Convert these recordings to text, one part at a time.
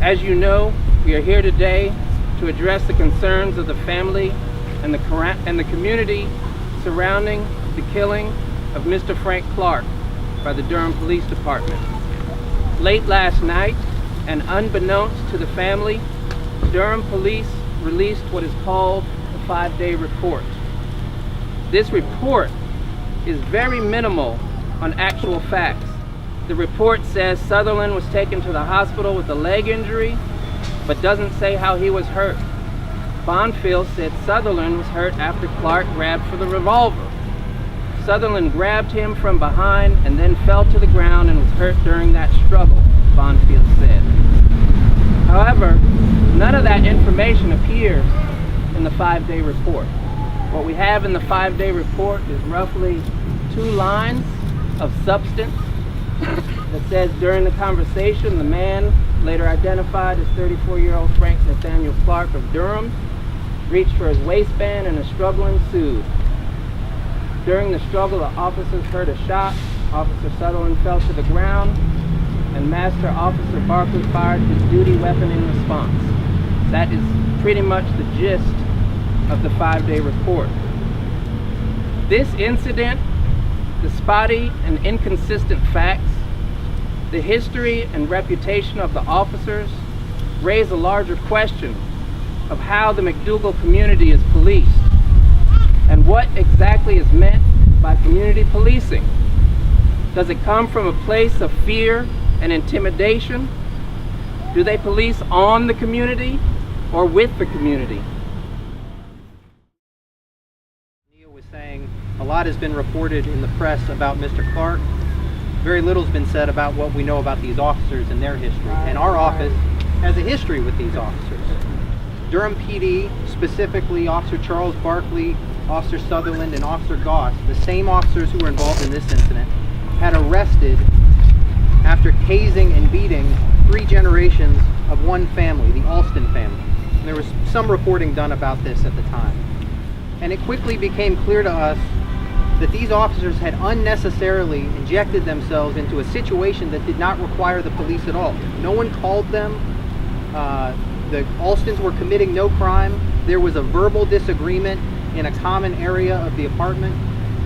As you know, we are here today to address the concerns of the family and the community surrounding the killing of Mr. Frank Clark by the Durham Police Department. Late last night, and unbeknownst to the family, Durham Police released what is called a 5-day report. This report is very minimal on actual facts. The report says Sutherland was taken to the hospital with a leg injury, but doesn't say how he was hurt. Bonfield said Sutherland was hurt after Clark grabbed for the revolver. Sutherland grabbed him from behind and then fell to the ground and was hurt during that struggle, Bonfield said. However, none of that information appears in the 5-day report. What we have in the 5-day report is roughly 2 lines of substance that says during the conversation, the man, later identified as 34-year-old Frank Nathaniel Clark of Durham, reached for his waistband and a struggle ensued. During the struggle, the officers heard a shot. Officer Sutherland fell to the ground, and Master Officer Barkley fired his duty weapon in response. That is pretty much the gist of the 5-day report. This incident, the spotty and inconsistent facts, the history and reputation of the officers raise a larger question of how the McDougald community is policed and what exactly is meant by community policing. Does it come from a place of fear and intimidation? Do they police on the community or with the community? Neil was saying a lot has been reported in the press about Mr. Clark. Very little's been said about what we know about these officers and their history. And our office has a history with these officers. Durham PD, specifically Officer Charles Barkley, Officer Sutherland, and Officer Goss, the same officers who were involved in this incident, had arrested after tasing and beating 3 generations of one family, the Alston family. And there was some reporting done about this at the time. And it quickly became clear to us that these officers had unnecessarily injected themselves into a situation that did not require the police at all. No one called them. The Alstons were committing no crime. There was a verbal disagreement in a common area of the apartment,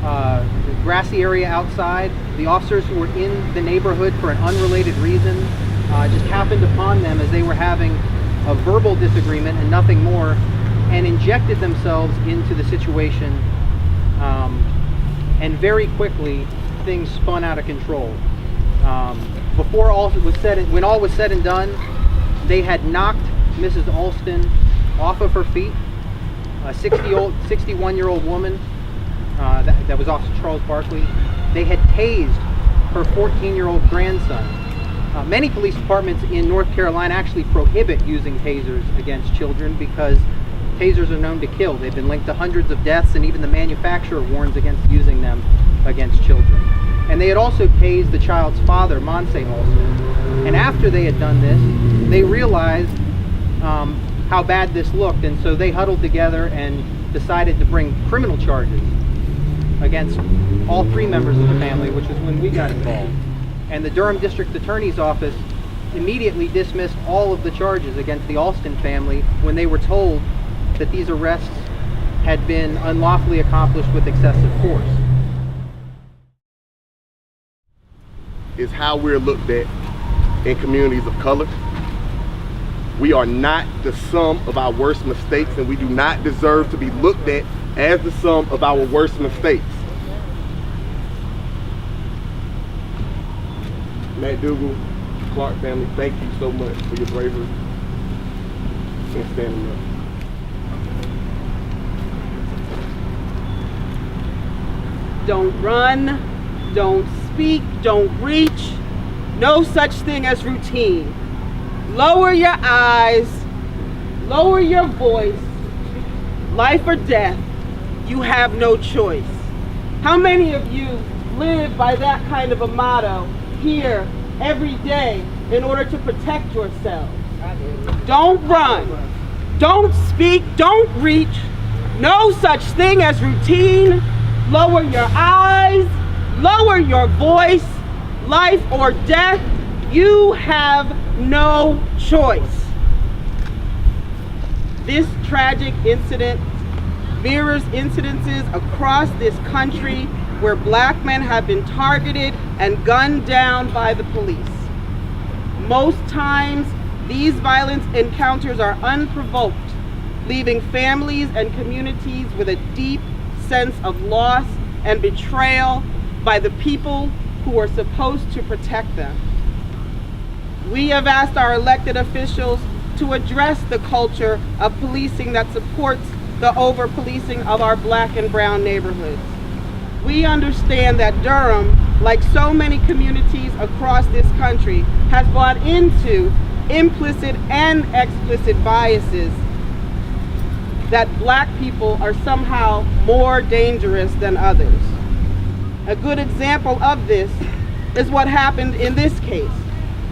the grassy area outside. The officers who were in the neighborhood for an unrelated reason just happened upon them as they were having a verbal disagreement and nothing more, and injected themselves into the situation, and very quickly things spun out of control. Before all was said, when all was said and done, they had knocked Mrs. Alston off of her feet. A 61-year-old woman, that was Officer Charles Barkley. They had tased her 14-year-old grandson. Many police departments in North Carolina actually prohibit using tasers against children because tasers are known to kill. They've been linked to hundreds of deaths, and even the manufacturer warns against using them against children. And they had also tased the child's father, Monse Alston. And after they had done this, they realized how bad this looked, and so they huddled together and decided to bring criminal charges against all 3 members of the family, which is when we got involved. And the Durham District Attorney's Office immediately dismissed all of the charges against the Alston family when they were told that these arrests had been unlawfully accomplished with excessive force. Is how we're looked at in communities of color. We are not the sum of our worst mistakes, and we do not deserve to be looked at as the sum of our worst mistakes. McDougald, Clark family, thank you so much for your bravery and standing up. Don't run, don't speak, don't reach. No such thing as routine. Lower your eyes, lower your voice. Life or death, you have no choice. How many of you live by that kind of a motto here every day in order to protect yourselves? Don't run, don't speak, don't reach. No such thing as routine. Lower your eyes, lower your voice. Life or death, you have no choice. This tragic incident mirrors incidences across this country where black men have been targeted and gunned down by the police. Most times, these violent encounters are unprovoked, leaving families and communities with a deep sense of loss and betrayal by the people who are supposed to protect them. We have asked our elected officials to address the culture of policing that supports the over-policing of our black and brown neighborhoods. We understand that Durham, like so many communities across this country, has bought into implicit and explicit biases that black people are somehow more dangerous than others. A good example of this is what happened in this case,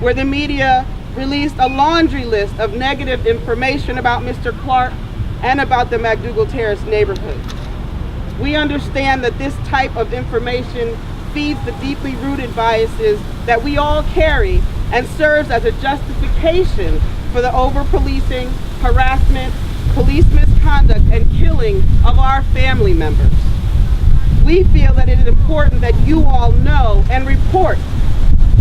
where the media released a laundry list of negative information about Mr. Clark and about the McDougald Terrace neighborhood. We understand that this type of information feeds the deeply rooted biases that we all carry and serves as a justification for the over-policing, harassment, police misconduct, and killing of our family members. We feel that it is important that you all know and report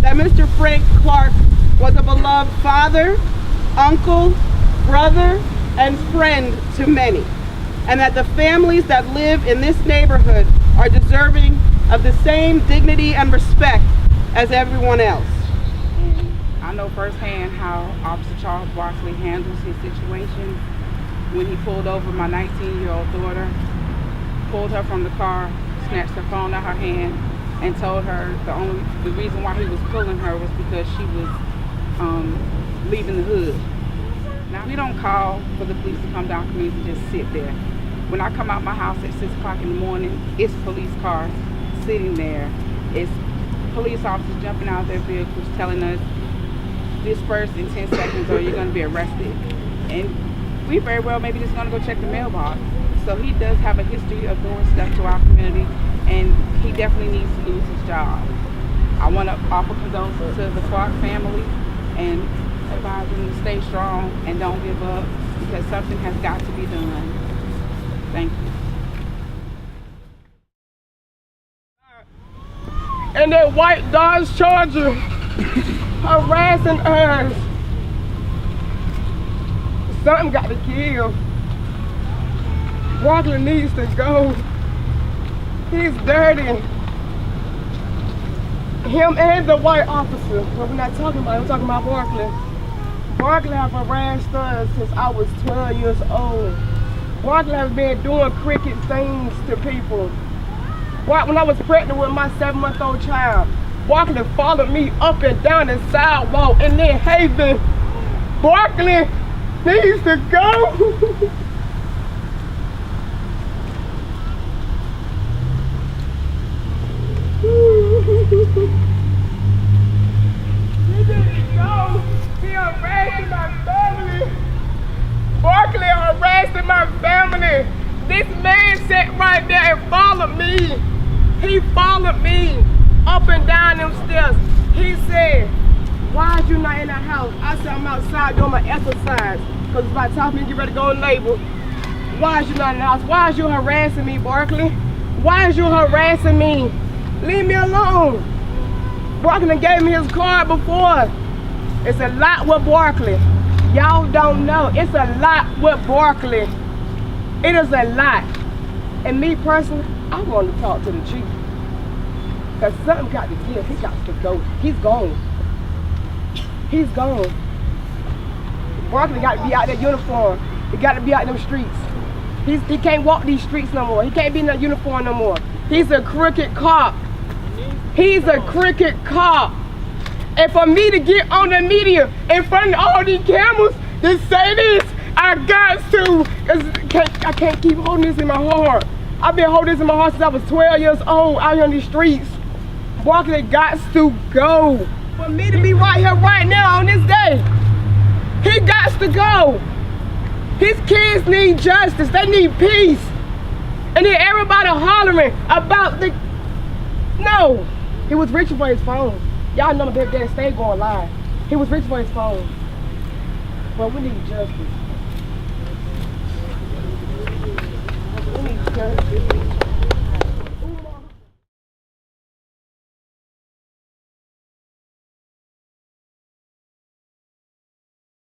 that Mr. Frank Clark was a beloved father, uncle, brother, and friend to many, and that the families that live in this neighborhood are deserving of the same dignity and respect as everyone else. I know firsthand how Officer Charles Barkley handles his situation. When he pulled over my 19-year-old daughter, pulled her from the car, snatched her phone out of her hand, and told her the reason why he was pulling her was because she was leaving the hood. Now, we don't call for the police to come down community and just sit there. When I come out my house at 6 o'clock in the morning, it's police cars sitting there. It's police officers jumping out of their vehicles telling us, disperse in 10 seconds or you're going to be arrested. And we very well maybe just going to go check the mailbox. So he does have a history of doing stuff to our community, and he definitely needs to lose his job. I want to offer condolences to the Clark family and advise them to stay strong and don't give up, because something has got to be done. Thank you. And that white Dodge Charger harassing us. Something got to give. Barkley needs to go. He's dirty. Him and the white officer. But we're not talking about him, we're talking about Barkley. Barkley have harassed us since I was 12 years old. Barkley has been doing cricket things to people. When I was pregnant with my 7-month-old child, Barkley followed me up and down the sidewalk and then Haven. Barkley needs to go. He harassing my family. Barkley harassing my family. This man sat right there and followed me. He followed me up and down them steps. He said, "Why is you not in the house?" I said, "I'm outside doing my exercise." Because it's by the time you get ready to go and label. "Why is you not in the house? Why is you harassing me, Barkley? Why is you harassing me? Leave me alone." Barkley gave me his card before. It's a lot with Barkley. Y'all don't know. It's a lot with Barkley. It is a lot. And me personally, I want to talk to the chief. Because something got to give. He got to go. He's gone. He's gone. Barkley got to be out that uniform. He got to be out them streets. He can't walk these streets no more. He can't be in that uniform no more. He's a crooked cop. He's a crooked cop. And for me to get on the media in front of all these cameras to say this, I got to. I can't keep holding this in my heart. I've been holding this in my heart since I was 12 years old out here on these streets. Barkley got to go. For me to be right here right now on this day, he got to go. His kids need justice. They need peace. And then everybody hollering about the... No. He was reaching for his phone. Y'all know my baby daddy stayed going live. He was reaching for his phone. Well, we need justice.